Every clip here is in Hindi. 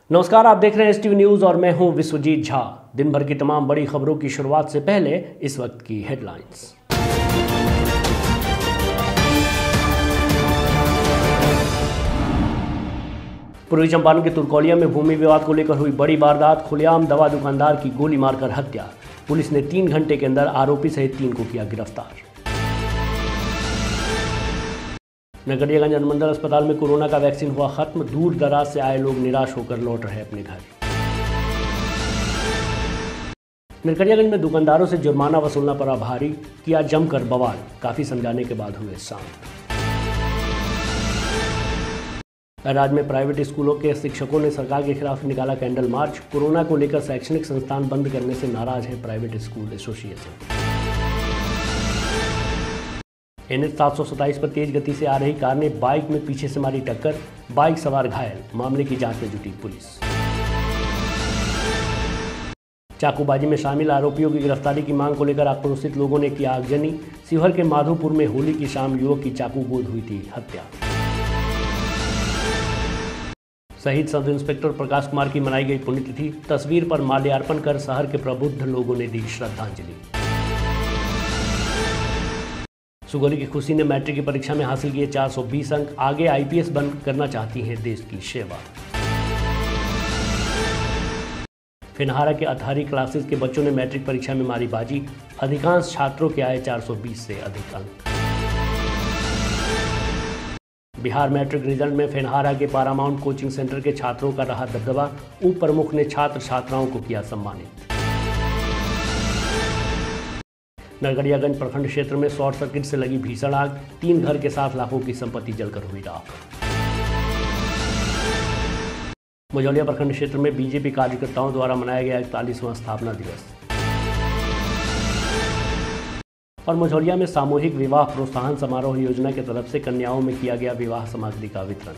नमस्कार, आप देख रहे हैं STV न्यूज और मैं हूं विश्वजीत झा। दिन भर की तमाम बड़ी खबरों की शुरुआत से पहले इस वक्त की हेडलाइंस। पूर्वी चंपारण के तुरकौलिया में भूमि विवाद को लेकर हुई बड़ी वारदात। खुलेआम दवा दुकानदार की गोली मारकर हत्या। पुलिस ने 3 घंटे के अंदर आरोपी सहित 3 को किया गिरफ्तार। नरकटियागंज अनुमंडल अस्पताल में कोरोना का वैक्सीन हुआ खत्म। दूर दराज से आए लोग निराश होकर लौट रहे अपने घर। नरकटियागंज में दुकानदारों से जुर्माना वसूलना पड़ा भारी। किया जमकर बवाल। काफी समझाने के बाद हुए शांत। राज्य में प्राइवेट स्कूलों के शिक्षकों ने सरकार के खिलाफ निकाला कैंडल मार्च। कोरोना को लेकर शैक्षणिक संस्थान बंद करने से नाराज है प्राइवेट स्कूल एसोसिएशन। NH 727 पर तेज गति से आ रही कार ने बाइक में पीछे से मारी टक्कर। बाइक सवार घायल। मामले की जांच में जुटी पुलिस। चाकूबाजी में शामिल आरोपियों की गिरफ्तारी की मांग को लेकर आक्रोशित लोगों ने किया आगजनी। शिवहर के माधोपुर में होली की शाम युवक की चाकू गोद हुई थी हत्या। शहीद सब इंस्पेक्टर प्रकाश कुमार की मनाई गई पुण्यतिथि। तस्वीर पर माल्यार्पण कर शहर के प्रबुद्ध लोगों ने दी श्रद्धांजलि। सुगौली की खुशी ने मैट्रिक की परीक्षा में हासिल किए 420 अंक। आगे IPS बन करना चाहती हैं देश की सेवा। फिनहारा के अथारी क्लासेस के बच्चों ने मैट्रिक परीक्षा में मारी बाजी। अधिकांश छात्रों के आए 420 से अधिक अंक। बिहार मैट्रिक रिजल्ट में फिनहारा के पैरामाउंट कोचिंग सेंटर के छात्रों का रहा दबदबा। उप प्रमुख ने छात्र छात्राओं को किया सम्मानित। नरकटियागंज प्रखंड क्षेत्र में शॉर्ट सर्किट से लगी भीषण आग। 3 घर के साथ लाखों की संपत्ति जलकर हुई राख। मझौलिया प्रखंड क्षेत्र में BJP कार्यकर्ताओं द्वारा मनाया गया 41वां स्थापना दिवस। और मझौलिया में सामूहिक विवाह प्रोत्साहन समारोह योजना की तरफ से कन्याओं में किया गया विवाह सामग्री का वितरण।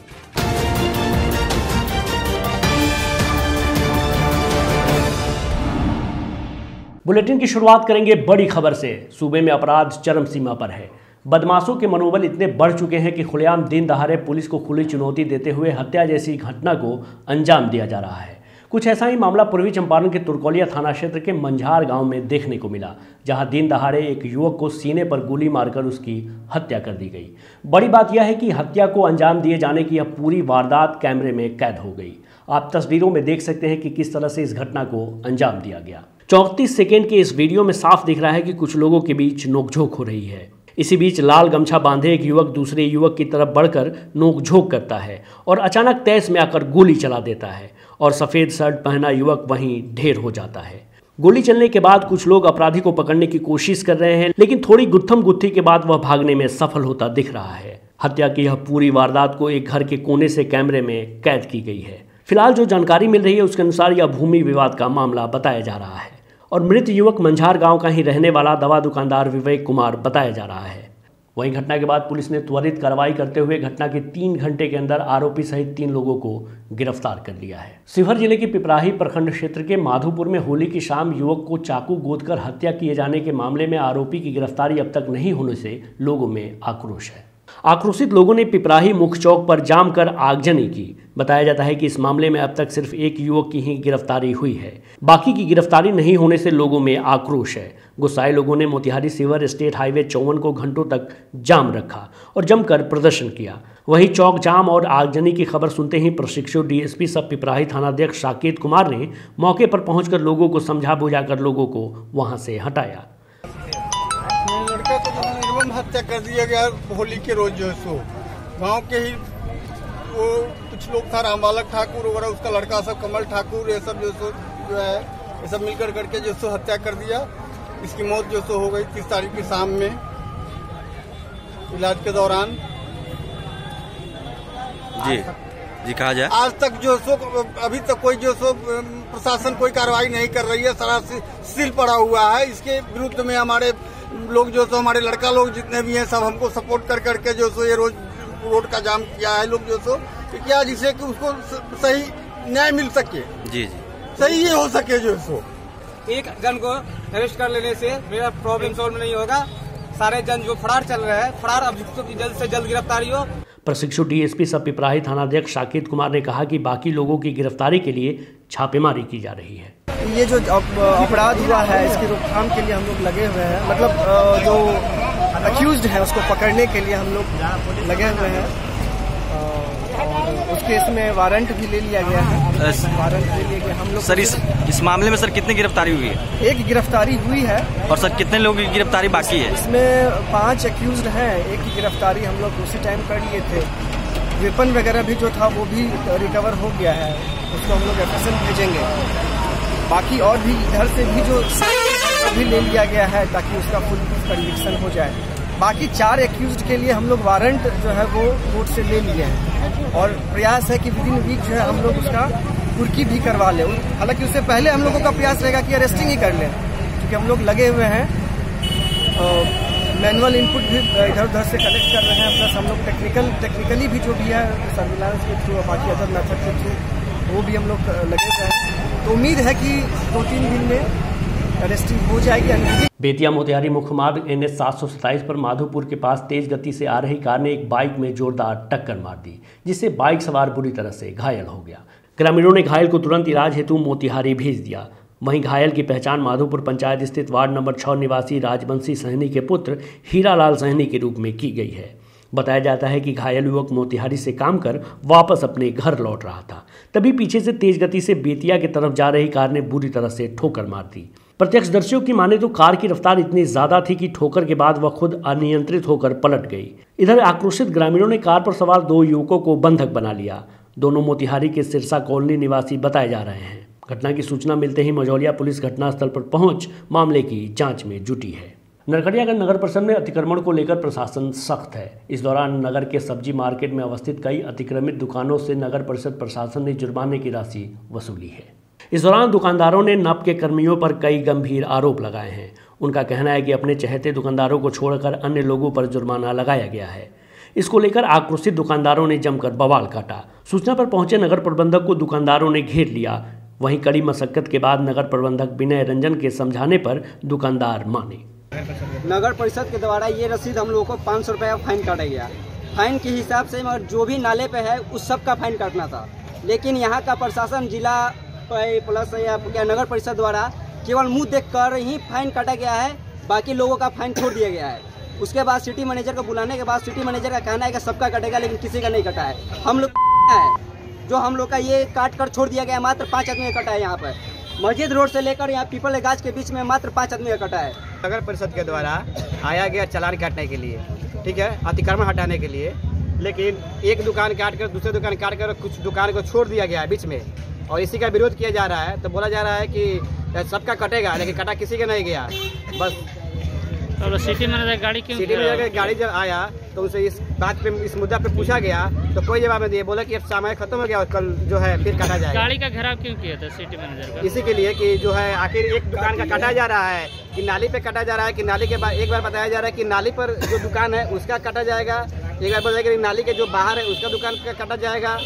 बुलेटिन की शुरुआत करेंगे बड़ी खबर से। सूबे में अपराध चरम सीमा पर है। बदमाशों के मनोबल इतने बढ़ चुके हैं कि खुलेआम दिन दहाड़े पुलिस को खुली चुनौती देते हुए हत्या जैसी घटना को अंजाम दिया जा रहा है। कुछ ऐसा ही मामला पूर्वी चंपारण के तुरकौलिया थाना क्षेत्र के मंझार गांव में देखने को मिला, जहां दिन दहाड़े एक युवक को सीने पर गोली मारकर उसकी हत्या कर दी गई। बड़ी बात यह है कि हत्या को अंजाम दिए जाने की यह पूरी वारदात कैमरे में कैद हो गई। आप तस्वीरों में देख सकते हैं कि किस तरह से इस घटना को अंजाम दिया गया। 34 सेकेंड के इस वीडियो में साफ दिख रहा है कि कुछ लोगों के बीच नोकझोंक हो रही है। इसी बीच लाल गमछा बांधे एक युवक दूसरे युवक की तरफ बढ़कर नोकझोंक करता है और अचानक तैस में आकर गोली चला देता है और सफ़ेद शर्ट पहना युवक वहीं ढेर हो जाता है। गोली चलने के बाद कुछ लोग अपराधी को पकड़ने की कोशिश कर रहे हैं, लेकिन थोड़ी गुत्थम गुत्थी के बाद वह भागने में सफल होता दिख रहा है। हत्या की यह पूरी वारदात को एक घर के कोने से कैमरे में कैद की गई है। फिलहाल जो जानकारी मिल रही है उसके अनुसार यह भूमि विवाद का मामला बताया जा रहा है और मृत युवक मंझार गांव का ही रहने वाला दवा दुकानदार विवेक कुमार बताया जा रहा है। वहीं घटना के बाद पुलिस ने त्वरित कार्रवाई करते हुए घटना के 3 घंटे के अंदर आरोपी सहित 3 लोगों को गिरफ्तार कर लिया है। शिवहर जिले के पिपराही प्रखंड क्षेत्र के माधोपुर में होली की शाम युवक को चाकू गोदकर हत्या किए जाने के मामले में आरोपी की गिरफ्तारी अब तक नहीं होने से लोगों में आक्रोश है। आक्रोशित लोगों ने पिपराही मुख्य चौक पर जाम कर आगजनी की। बताया जाता है कि इस मामले में अब तक सिर्फ एक युवक की ही गिरफ्तारी हुई है। बाकी की गिरफ्तारी नहीं होने से लोगों में आक्रोश है। गुस्साए लोगों ने मोतिहारी शिवहर स्टेट हाईवे 54 को घंटों तक जाम रखा और जमकर प्रदर्शन किया। वहीं चौक जाम और आगजनी की खबर सुनते ही प्रशिक्षु DSP सब पिपराही थानाध्यक्ष साकेत कुमार ने मौके पर पहुंचकर लोगों को समझा बुझाकर लोगों को वहां से हटाया। हत्या कर दिया गया होली के रोज जो है सो गांव के ही वो कुछ लोग था, रामबालक ठाकुर वगैरह उसका लड़का सब कमल ठाकुर ये सब जो है ये सब मिलकर करके जो सो हत्या कर दिया। इसकी मौत जो सो हो गई 30 तारीख की शाम में इलाज के दौरान। जी कहा जाए आज तक जो सो अभी तक कोई जो सो प्रशासन कोई कार्रवाई नहीं कर रही है। सारा सील पड़ा हुआ है। इसके विरुद्ध में हमारे लोग जो सो हमारे लड़का लोग जितने भी हैं सब हमको सपोर्ट कर करके जो सो ये रोड का जाम किया है लोग जो सो क्या, जिससे कि उसको सही न्याय मिल सके। जी सही ये हो सके जो सो। एक जन को अरेस्ट कर लेने से मेरा प्रॉब्लम सॉल्व नहीं होगा। सारे जन जो फरार चल रहे हैं, फरार अभियुक्तों की जल्द से जल्द गिरफ्तारी हो। प्रशिक्षु डीएसपी सब पिपराही थानाध्यक्ष साकेत कुमार ने कहा कि बाकी लोगों की गिरफ्तारी के लिए छापेमारी की जा रही है। ये जो अपराध हुआ है इसकी रोकथाम के लिए हम लोग लगे हुए हैं, मतलब जो अक्यूज्ड है उसको पकड़ने के लिए हम लोग लगे हुए हैं। उस केस में वारंट भी ले लिया गया है। वारंट ले लिया गया हम लोग। सर इस मामले में सर कितनी गिरफ्तारी हुई है? एक गिरफ्तारी हुई है। और सर कितने लोगों की गिरफ्तारी बाकी है? इसमें 5 अक्यूज्ड हैं। एक की गिरफ्तारी हम लोग उसी टाइम कर लिए थे। वेपन वगैरह भी जो था वो भी रिकवर हो गया है, उसको हम लोग एफएसएल भेजेंगे। बाकी और भी इधर से भी जो भी ले लिया गया है ताकि उसका फुल कन्विक्शन हो जाए। बाकी 4 एक्यूज्ड के लिए हम लोग वारंट जो है वो कोर्ट से ले लिए हैं और प्रयास है कि विदिन वीक जो है हम लोग उसका कुर्की भी करवा लें। हालांकि उससे पहले हम लोगों का प्रयास रहेगा कि अरेस्टिंग ही कर लें, क्योंकि हम लोग लगे हुए हैं। मैनुअल इनपुट भी इधर उधर से कलेक्ट कर रहे हैं, प्लस हम लोग टेक्निकली भी जो भी है सर्विलांस के थ्रू और बाकी अदर मेथड के थ्रू वो भी हम लोग लगे हुए हैं। तो उम्मीद है कि 2-3 दिन में अरेस्टिंग हो जाएगी। बेतिया मोतिहारी मुख्य मार्ग NH 727 पर माधोपुर के पास तेज गति से आ रही कार ने एक बाइक में जोरदार टक्कर मार दी, जिससे बाइक सवार बुरी तरह से घायल हो गया। ग्रामीणों ने घायल को तुरंत इलाज हेतु मोतिहारी भेज दिया। वहीं घायल की पहचान माधोपुर पंचायत स्थित वार्ड नंबर 6 निवासी राजवंशी सहनी के पुत्र हीरालाल सहनी के रूप में की गई है। बताया जाता है कि घायल युवक मोतिहारी से काम कर वापस अपने घर लौट रहा था, तभी पीछे से तेज गति से बेतिया की तरफ जा रही कार ने बुरी तरह से ठोकर मार दी। प्रत्यक्षदर्शियों की माने तो कार की रफ्तार इतनी ज्यादा थी कि ठोकर के बाद वह खुद अनियंत्रित होकर पलट गई। इधर आक्रोशित ग्रामीणों ने कार पर सवार 2 युवकों को बंधक बना लिया। दोनों मोतिहारी के सिरसा कॉलोनी निवासी बताए जा रहे हैं। घटना की सूचना मिलते ही मझौलिया पुलिस घटनास्थल पर पहुंच मामले की जांच में जुटी है। नरकटियागंज नगर परिषद में अतिक्रमण को लेकर प्रशासन सख्त है। इस दौरान नगर के सब्जी मार्केट में अवस्थित कई अतिक्रमित दुकानों से नगर परिषद प्रशासन ने जुर्माने की राशि वसूली है। इस दौरान दुकानदारों ने नप के कर्मियों पर कई गंभीर आरोप लगाए हैं। उनका कहना है कि अपने चहेते दुकानदारों को छोड़कर अन्य लोगों पर जुर्माना लगाया गया है। इसको लेकर आक्रोशित दुकानदारों ने जमकर बवाल काटा। सूचना पर पहुंचे नगर प्रबंधक को दुकानदारों ने घेर लिया। वहीं कड़ी मशक्कत के बाद नगर प्रबंधक विनय रंजन के समझाने पर दुकानदार माने। नगर परिषद के द्वारा ये रसीद हम लोगों को 500 रुपये फाइन काटा गया। फाइन के हिसाब से मगर जो भी नाले पे है उस सब का फाइन काटना था, लेकिन यहाँ का प्रशासन जिला प्लस या नगर परिषद द्वारा केवल मुंह देखकर ही फाइन काटा गया है, बाकी लोगों का फाइन छोड़ दिया गया है। उसके बाद सिटी मैनेजर को बुलाने के बाद सिटी मैनेजर का कहना है कि सबका कटेगा, लेकिन किसी का नहीं कटा है। हम लोग जो हम लोग का ये काट कर छोड़ दिया गया, मात्र 5 आदमी का कटा है। यहाँ पर मस्जिद रोड से लेकर यहाँ पीपल गाछ के बीच में मात्र 5 आदमी का कटा है। नगर परिषद के द्वारा आया गया चालान काटने के लिए, ठीक है, अतिक्रमण हटाने के लिए, लेकिन एक दुकान काट कर दूसरे दुकान काट कर कुछ दुकान को छोड़ दिया गया है बीच में, और इसी का विरोध किया जा रहा है। तो बोला जा रहा है कि सबका कटेगा, लेकिन कटा किसी का नहीं गया। बस तो सिटी मैनेजर गाड़ी जब आया तो उसे इस बात पे, इस मुद्दा पे पूछा गया तो कोई जवाब नहीं दिया। बोला कि अब समय खत्म हो गया और कल जो है फिर काटा जाएगा। गाड़ी का घेराव क्यों किया था सिटी मैनेजर का? इसी के लिए कि जो है आखिर एक दुकान का काटा जा रहा है कि नाली पे काटा जा रहा है, कि नाली के बाद एक बार बताया जा रहा है कि नाली पर जो दुकान है उसका काटा जाएगा, एक बार बताया कि नाली के जो बाहर है उसका दुकान का काटा जाएगा।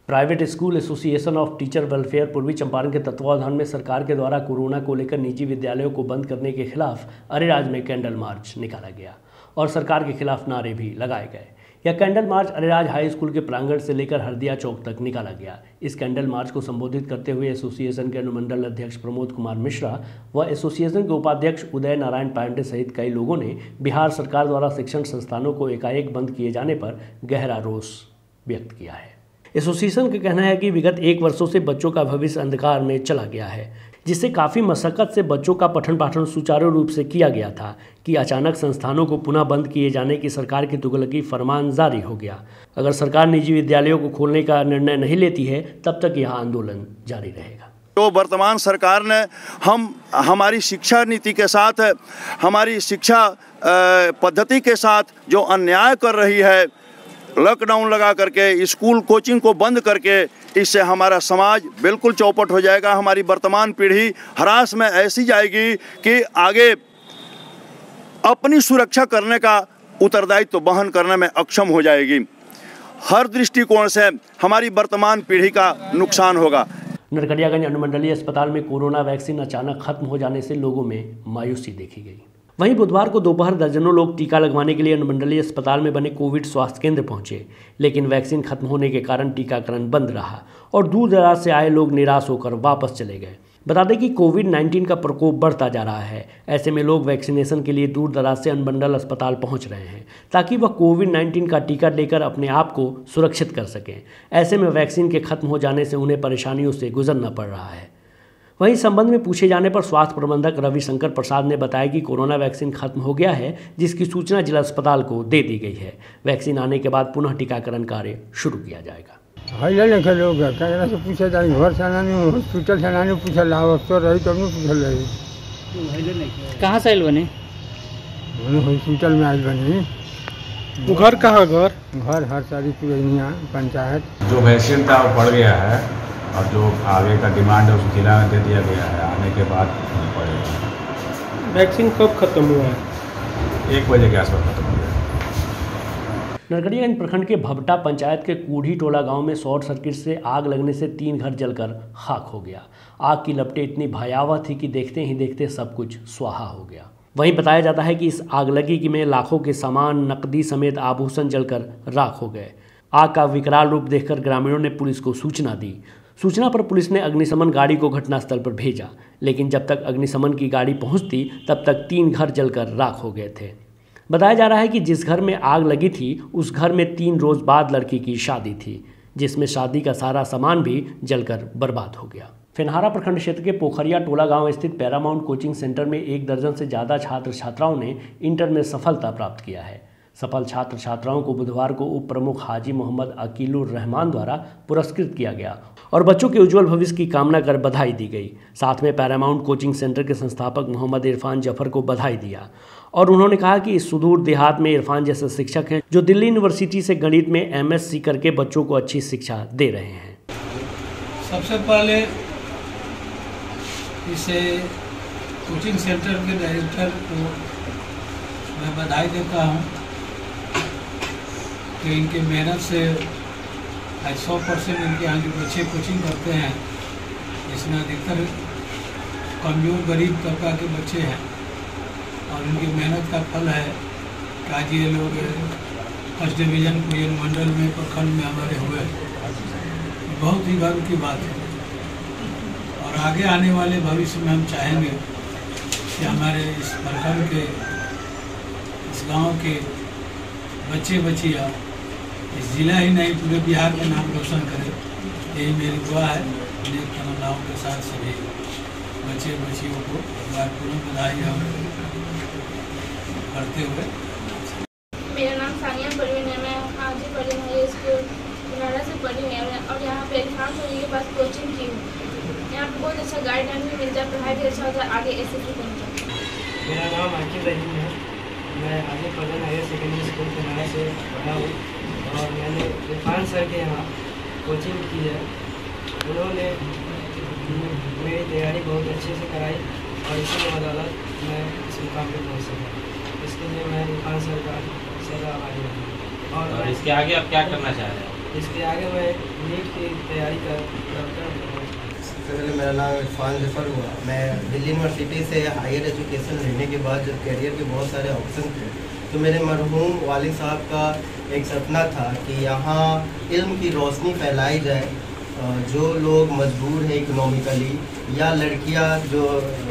Private school association of teacher welfare पूर्वी चंपारण के तत्वावधान में सरकार के द्वारा कोरोना को लेकर निजी विद्यालयों को बंद करने के खिलाफ अरेराज में कैंडल मार्च निकाला गया और सरकार के खिलाफ नारे भी लगाए गए। यह candle march Areraj high school के प्रांगण से लेकर हरदिया चौक तक निकाला गया। इस कैंडल मार्च को संबोधित करते हुए एसोसिएशन के अनुमंडल अध्यक्ष प्रमोद कुमार मिश्रा व एसोसिएशन के उपाध्यक्ष उदय नारायण पांडे सहित कई लोगों ने बिहार सरकार द्वारा शिक्षण संस्थानों को एकाएक बंद किए जाने पर गहरा रोष व्यक्त किया है। एसोसिएशन का कहना है कि विगत 1 वर्षों से बच्चों का भविष्य अंधकार में चला गया है, जिससे काफ़ी मशक्कत से बच्चों का पठन पाठन सुचारू रूप से किया गया था कि अचानक संस्थानों को पुनः बंद किए जाने की सरकार की तुगलकी फरमान जारी हो गया। अगर सरकार निजी विद्यालयों को खोलने का निर्णय नहीं लेती है तब तक यह आंदोलन जारी रहेगा। तो वर्तमान सरकार ने हमारी शिक्षा नीति के साथ, हमारी शिक्षा पद्धति के साथ जो अन्याय कर रही है, लॉकडाउन लगा करके स्कूल कोचिंग को बंद करके, इससे हमारा समाज बिल्कुल चौपट हो जाएगा। हमारी वर्तमान पीढ़ी हरास में ऐसी जाएगी कि आगे अपनी सुरक्षा करने का उत्तरदायित्व वहन करने में अक्षम हो जाएगी। हर दृष्टिकोण से हमारी वर्तमान पीढ़ी का नुकसान होगा। नरकटियागंज अनुमंडलीय अस्पताल में कोरोना वैक्सीन अचानक खत्म हो जाने से लोगों में मायूसी देखी गई। वहीं बुधवार को दोपहर दर्जनों लोग टीका लगवाने के लिए अनुमंडलीय अस्पताल में बने कोविड स्वास्थ्य केंद्र पहुंचे, लेकिन वैक्सीन खत्म होने के कारण टीकाकरण बंद रहा और दूर दराज से आए लोग निराश होकर वापस चले गए। बता दें कि कोविड-19 का प्रकोप बढ़ता जा रहा है। ऐसे में लोग वैक्सीनेशन के लिए दूर दराज से अनुमंडल अस्पताल पहुंच रहे हैं ताकि वह कोविड-19 का टीका लेकर अपने आप को सुरक्षित कर सकें। ऐसे में वैक्सीन के खत्म हो जाने से उन्हें परेशानियों से गुजरना पड़ रहा है। वहीं इस संबंध में पूछे जाने पर स्वास्थ्य प्रबंधक रविशंकर प्रसाद ने बताया कि कोरोना वैक्सीन खत्म हो गया है, जिसकी सूचना जिला अस्पताल को दे दी गई है। वैक्सीन आने के बाद पुनः टीकाकरण कार्य शुरू किया जाएगा। लोग से पूछे जाए, घर से आना हॉस्पिटल से आना पूछल तो रही तब नहीं पूछल रही। कहाँ से आयल बने? हॉस्पिटल में आयल बनी। घर कहाँ? घर हर सारी पुरैनिया पंचायत। जो वैक्सीन था वो पड़ गया है और जो आगे का डिमांड है उस जिला में दे दिया गया है, आने के बाद पड़ेगा। वैक्सीन कब खत्म हुआ है? 1 बजे के आसपास खत्म हो गया। नरकड़ियागंज प्रखंड के भबटा पंचायत के कूढ़ी टोला गांव में शॉर्ट सर्किट से आग लगने से 3 घर जलकर खाक हो गया। आग की लपटें इतनी भयावह थी कि देखते ही देखते सब कुछ स्वाहा हो गया। वहीं बताया जाता है कि इस आगलगी में लाखों के सामान, नकदी समेत आभूषण जलकर राख हो गए। आग का विकराल रूप देखकर ग्रामीणों ने पुलिस को सूचना दी। सूचना पर पुलिस ने अग्निशमन गाड़ी को घटनास्थल पर भेजा, लेकिन जब तक अग्निशमन की गाड़ी पहुंचती तब तक 3 घर जलकर राख हो गए थे। बताया जा रहा है कि जिस घर में आग लगी थी उस घर में 3 रोज बाद लड़की की शादी थी, जिसमें शादी का सारा सामान भी जलकर बर्बाद हो गया। फेनहारा प्रखंड क्षेत्र के पोखरिया टोला गांव स्थित पैरामाउंट कोचिंग सेंटर में 1 दर्जन से ज़्यादा छात्र छात्राओं ने इंटर में सफलता प्राप्त किया है। सफल छात्र छात्राओं को बुधवार को उप प्रमुख हाजी मोहम्मद अकीलुर रहमान द्वारा पुरस्कृत किया गया और बच्चों के उज्जवल भविष्य की कामना कर बधाई दी गई। साथ में पैरामाउंट कोचिंग सेंटर के संस्थापक मोहम्मद इरफान जफर को बधाई दिया और उन्होंने कहा कि इस सुदूर देहात में इरफान जैसे शिक्षक हैं जो दिल्ली यूनिवर्सिटी से गणित में MSc करके बच्चों को अच्छी शिक्षा दे रहे हैं। सबसे पहले इसे कोचिंग सेंटर के डायरेक्टर को मैं बधाई देता हूं कि इनके मेहनत से 100% इनके यहाँ के बच्चे कोचिंग करते हैं, जिसमें अधिकतर कमजोर गरीब तबका के बच्चे हैं और इनकी मेहनत का फल है कि आज ये लोग फर्स्ट डिवीज़न कुरियन मंडल में प्रखंड में हमारे हुए। बहुत ही गर्व की बात है और आगे आने वाले भविष्य में हम चाहेंगे कि हमारे इस प्रखंड के, इस गांव के बच्चे बच्चियाँ इस जिला ही नहीं पूरे बिहार का नाम रोशन करें। यही मेरी दुआ है। नेक तमन्नाओं के साथ सभी बच्चे बच्चियों को बार पूर्ण बधाई हम करते हुए। मेरा नाम सानिया परवीन है। मैं हाजी परवीन हाई स्कूल बुनारा से पढ़ी हूँ और यहाँ पे इरफान सर जी के पास कोचिंग की हूँ। यहाँ पे बहुत अच्छा गाइडेंस भी मिलता है, पढ़ाई भी अच्छा होता है, आगे SSC बनता है। मेरा नाम आकिब रहीम है। मैं हाजी परवीन हायर सेकेंडरी स्कूल बुनारा से पढ़ा हूँ और मैंने इरफान सर के यहाँ कोचिंग की है। उन्होंने मेरी तैयारी बहुत अच्छे से कराई और इसी बदौलत मैं इस मुकाम पर पहुँच सका। इसके लिए मैं इरफान सर का सदा आभारी हूँ। और इसके आगे आप क्या करना चाह रहे हैं? इसके आगे मैं नीट की तैयारी करता हूँ। सबसे पहले मेरा नाम इरफान जफर हुआ। मैं दिल्ली यूनिवर्सिटी से हायर एजुकेशन लेने के बाद जब कैरियर के बहुत सारे ऑप्शन थे तो मेरे मरहूम वालिद साहब का एक सपना था कि यहाँ इल्म की रोशनी फैलाई जाए। जो लोग मजबूर हैं इकोनॉमिकली या लड़कियाँ जो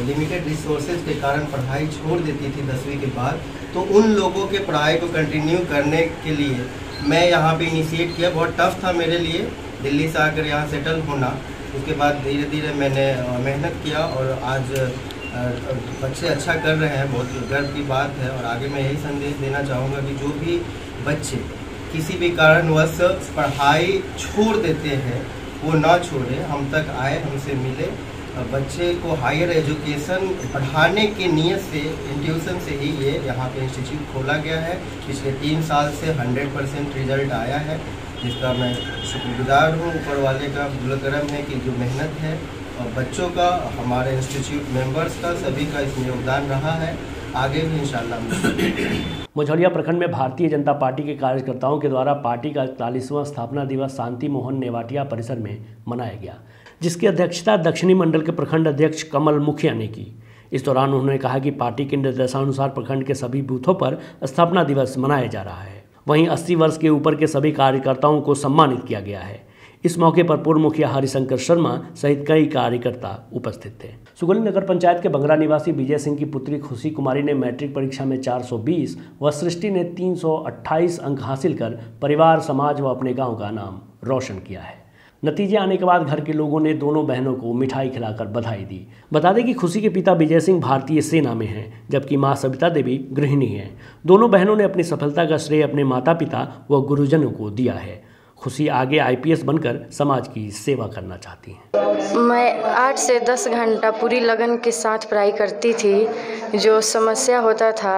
लिमिटेड रिसोर्सेज के कारण पढ़ाई छोड़ देती थी 10वीं के बाद, तो उन लोगों के पढ़ाई को कंटिन्यू करने के लिए मैं यहाँ पे इनिशिएट किया। बहुत टफ था मेरे लिए दिल्ली से आकर यहाँ सेटल होना। उसके बाद धीरे धीरे मैंने मेहनत किया और आज बच्चे अच्छा कर रहे हैं, बहुत गर्व की बात है। और आगे मैं यही संदेश देना चाहूँगा कि जो भी बच्चे किसी भी कारणवश पढ़ाई छोड़ देते हैं वो ना छोड़े, हम तक आए, हमसे मिले। बच्चे को हायर एजुकेशन पढ़ाने की नीयत से इंट्यूशन से ही ये यहाँ पे इंस्टीट्यूट खोला गया है। पिछले 3 साल से 100% रिजल्ट आया है, जिसका मैं शुक्रगुजार हूँ। ऊपर वाले का बुलकरम है कि जो मेहनत है और बच्चों का, हमारे इंस्टीट्यूट मेंबर्स का, सभी का इसमें योगदान रहा है। आगे भी इंशाल्लाह। मझौलिया प्रखंड में भारतीय जनता पार्टी के कार्यकर्ताओं के द्वारा पार्टी का 41वां स्थापना दिवस शांति मोहन नेवाटिया परिसर में मनाया गया, जिसकी अध्यक्षता दक्षिणी मंडल के प्रखंड अध्यक्ष कमल मुखिया ने की। इस दौरान उन्होंने कहा कि पार्टी के निर्देशानुसार प्रखंड के सभी बूथों पर स्थापना दिवस मनाया जा रहा है। वहीं 80 वर्ष के ऊपर के सभी कार्यकर्ताओं को सम्मानित किया गया है। इस मौके पर पूर्व मुखिया हरिशंकर शर्मा सहित कई कार्यकर्ता उपस्थित थे। सुगौली नगर पंचायत के बंगरा निवासी विजय सिंह की पुत्री खुशी कुमारी ने मैट्रिक परीक्षा में 420 व सृष्टि ने 328 अंक हासिल कर परिवार, समाज व अपने गांव का नाम रोशन किया है। नतीजे आने के बाद घर के लोगों ने दोनों बहनों को मिठाई खिलाकर बधाई दी। बता दें कि खुशी के पिता विजय सिंह भारतीय सेना में हैं, जबकि मां सविता देवी गृहिणी हैं। दोनों बहनों ने अपनी सफलता का श्रेय अपने माता पिता व गुरुजनों को दिया है। खुशी आगे IPS बनकर समाज की सेवा करना चाहती हैं। मैं 8 से 10 घंटा पूरी लगन के साथ पढ़ाई करती थी। जो समस्या होता था,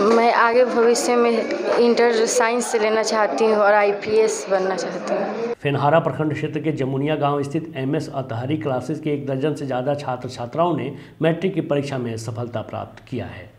मैं आगे भविष्य में इंटर साइंस से लेना चाहती हूँ और IPS बनना चाहती हूँ। फेनहारा प्रखंड क्षेत्र के जमुनिया गांव स्थित MS अतहरी क्लासेस के 1 दर्जन से ज़्यादा छात्र छात्राओं ने मैट्रिक की परीक्षा में सफलता प्राप्त किया है।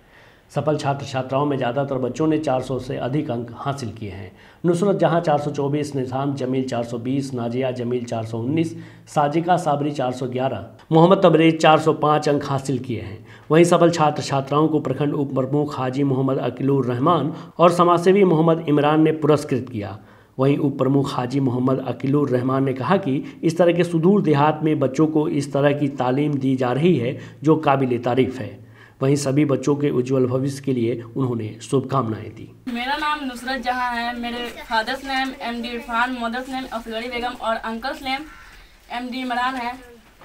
सफल छात्र छात्राओं में ज़्यादातर बच्चों ने 400 से अधिक अंक हासिल किए हैं। नुसरत जहां 424, निज़ाम जमील 420, नाजिया जमील 419, साजिका साबरी 411, मोहम्मद तबरेज 405 अंक हासिल किए हैं। वहीं सफल छात्र छात्राओं को प्रखंड उप प्रमुख हाजी मोहम्मद अकीलुर रहमान और समाजसेवी मोहम्मद इमरान ने पुरस्कृत किया। वहीं उप प्रमुख हाजी मोहम्मद अकीलुर रहमान ने कहा कि इस तरह के सुदूर देहात में बच्चों को इस तरह की तालीम दी जा रही है जो काबिल तारीफ है। वहीं सभी बच्चों के उज्जवल भविष्य के लिए उन्होंने शुभकामनाएं दी। मेरा नाम नुसरत जहां है। मेरे father's name MD Irfan, mother's name Asgari Begum और अंकल्स नेम MD इमरान है।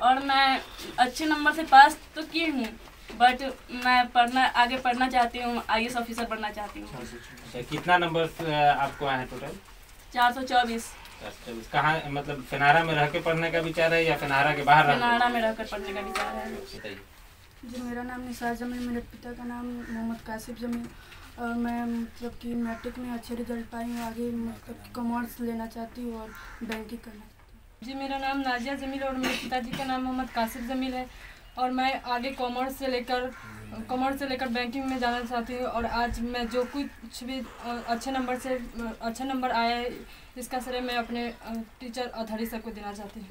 और मैं अच्छे नंबर से पास तो की हूँ, बट मैं आगे पढ़ना चाहती हूँ, IAS ऑफिसर बनना चाहती हूँ। कितना नंबर आपको आया है टोटल? 424। कहाँ, मतलब फेनहारा में रह के पढ़ने का विचार है या फेनहारा के बाहर? फेनहारा में रहकर पढ़ने का विचार है। जी, मेरा नाम निसार जमील, मेरे पिता का नाम मोहम्मद कासिफ जमील और मैं मतलब कि मैट्रिक में अच्छे रिजल्ट पाई हूँ। आगे मतलब कॉमर्स लेना चाहती हूँ और बैंकिंग करना चाहती हूँ। जी, मेरा नाम नाजिया जमील और मेरे पिताजी का नाम मोहम्मद कासिफ जमील है और मैं आगे कॉमर्स से लेकर बैंकिंग में जाना चाहती हूँ। और आज मैं जो कुछ भी अच्छे नंबर आया है, इसका श्रेय मैं अपने टीचर अतहरी सर को देना चाहती हूँ।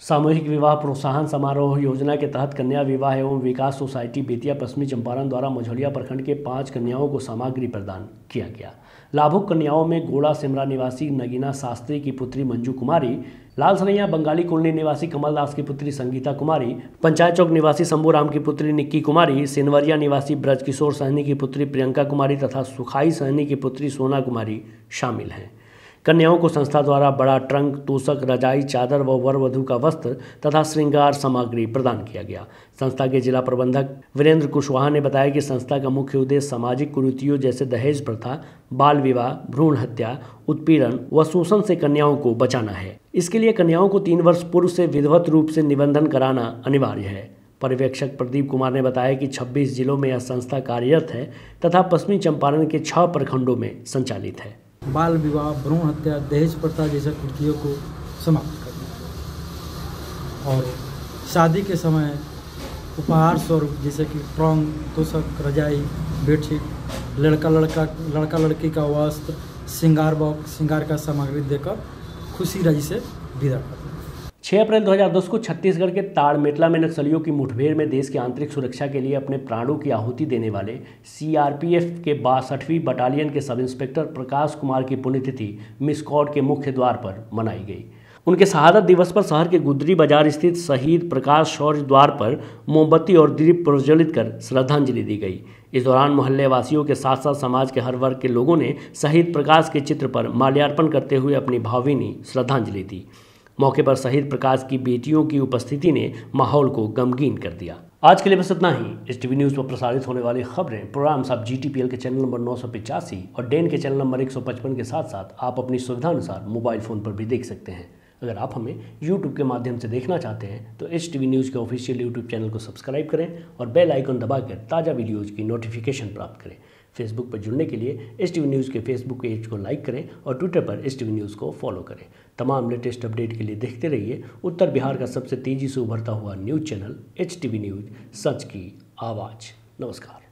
सामूहिक विवाह प्रोत्साहन समारोह योजना के तहत कन्या विवाह एवं विकास सोसाइटी बेतिया पश्चिमी चंपारण द्वारा मझौलिया प्रखंड के 5 कन्याओं को सामग्री प्रदान किया गया। लाभुक कन्याओं में गोड़ा सिमरा निवासी नगीना शास्त्री की पुत्री मंजू कुमारी, लालसरैया बंगाली कॉलोनी निवासी कमल दास की पुत्री संगीता कुमारी, पंचायत चौक निवासी शंभूराम की पुत्री निक्की कुमारी, सिनवरिया निवासी ब्रजकिशोर सहनी की पुत्री प्रियंका कुमारी तथा सुखाई सहनी की पुत्री सोना कुमारी शामिल हैं। कन्याओं को संस्था द्वारा बड़ा ट्रंक, तोशक, रजाई, चादर व वर वधू का वस्त्र तथा श्रृंगार सामग्री प्रदान किया गया। संस्था के जिला प्रबंधक वीरेंद्र कुशवाहा ने बताया कि संस्था का मुख्य उद्देश्य सामाजिक कुरीतियों जैसे दहेज प्रथा, बाल विवाह, भ्रूण हत्या, उत्पीड़न व शोषण से कन्याओं को बचाना है। इसके लिए कन्याओं को 3 वर्ष पूर्व से विधिवत रूप से निबंधन कराना अनिवार्य है। पर्यवेक्षक प्रदीप कुमार ने बताया कि 26 जिलों में यह संस्था कार्यरत है तथा पश्चिमी चंपारण के 6 प्रखंडों में संचालित है। बाल विवाह, भ्रूण हत्या, दहेज प्रथा जैसे कुरीतियों को समाप्त करना और शादी के समय उपहार स्वरूप जैसे कि ट्रंक, तोशक, रजाई, बेडशीट, लड़का लड़की का वस्त्र, श्रृंगार बॉक्स, श्रृंगार का सामग्री देकर खुशी राजी से विदा करते हैं। 6 अप्रैल 2010 को छत्तीसगढ़ के ताड़मेटला में नक्सलियों की मुठभेड़ में देश की आंतरिक सुरक्षा के लिए अपने प्राणों की आहुति देने वाले CRPF के 62वीं बटालियन के सब इंस्पेक्टर प्रकाश कुमार की पुण्यतिथि मिसकॉट के मुख्य द्वार पर मनाई गई। उनके शहादत दिवस पर शहर के गुदरी बाजार स्थित शहीद प्रकाश शौर्य द्वार पर मोमबत्ती और दीप प्रज्वलित कर श्रद्धांजलि दी गई। इस दौरान मोहल्ले वासियों के साथ साथ समाज के हर वर्ग के लोगों ने शहीद प्रकाश के चित्र पर माल्यार्पण करते हुए अपनी भावभीनी श्रद्धांजलि दी। मौके पर शहीद प्रकाश की बेटियों की उपस्थिति ने माहौल को गमगीन कर दिया। आज के लिए बस इतना ही। STV न्यूज़ पर प्रसारित होने वाली खबरें, प्रोग्राम्स आप GTPL के चैनल नंबर 985 और डेन के चैनल नंबर 155 के साथ साथ आप अपनी सुविधानुसार मोबाइल फ़ोन पर भी देख सकते हैं। अगर आप हमें YouTube के माध्यम से देखना चाहते हैं तो STV न्यूज़ के ऑफिशियल YouTube चैनल को सब्सक्राइब करें और बेल आइकन दबाकर ताज़ा वीडियोज़ की नोटिफिकेशन प्राप्त करें। फेसबुक पर जुड़ने के लिए STV न्यूज़ के फेसबुक पेज को लाइक करें और ट्विटर पर STV न्यूज़ को फॉलो करें। तमाम लेटेस्ट अपडेट के लिए देखते रहिए उत्तर बिहार का सबसे तेज़ी से उभरता हुआ न्यूज़ चैनल HTV न्यूज़, सच की आवाज़। नमस्कार।